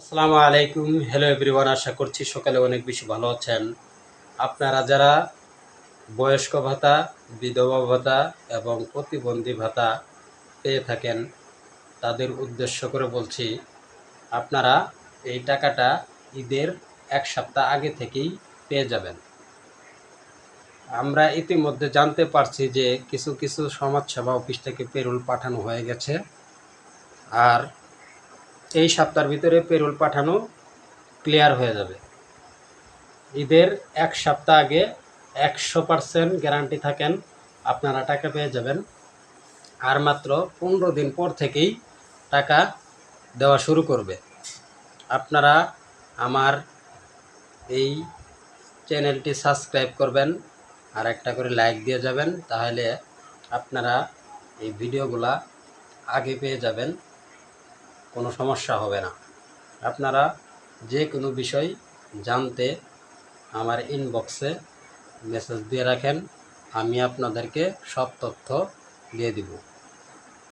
আসসালামু আলাইকুম। Hello everyone, আশা করছি সকালে অনেক বেশি ভালো আছেন। আপনারা যারা বয়স্ক ভাতা, বিধবা ভাতা এবং প্রতিবন্ধী ভাতা পেয়ে থাকেন তাদের উদ্দেশ্য করে বলছি, আপনারা এই টাকাটা ঈদের 1 সপ্তাহ আগে থেকেই পেয়ে যাবেন। আমরা ইতিমধ্যে জানতে পারছি যে কিছু কিছু সমাজসেবা অফিস থেকে পেরোল পাঠানো হয়ে গেছে, আর এই সপ্তাহের ভিতরে পেরোল পাঠানো ক্লিয়ার হয়ে যাবে। ঈদের 1 সপ্তাহ আগে 100% গ্যারান্টি থাকেন আপনারা টাকা পেয়ে যাবেন। আর মাত্র 15 দিন পর থেকেই টাকা দেওয়া শুরু করবে। আপনারা আমার এই চ্যানেলটি সাবস্ক্রাইব করবেন আর একটা করে লাইক দিয়ে যাবেন, তাহলে আপনারা এই ভিডিওগুলা আগে পেয়ে যাবেন, কোনো সমস্যা হবে না। আপনারা যে কোনো বিষয় জানতে আমার ইনবক্সে মেসেজ দিয়ে রাখেন, আমি আপনাদেরকে সব তথ্য দিয়ে দিব।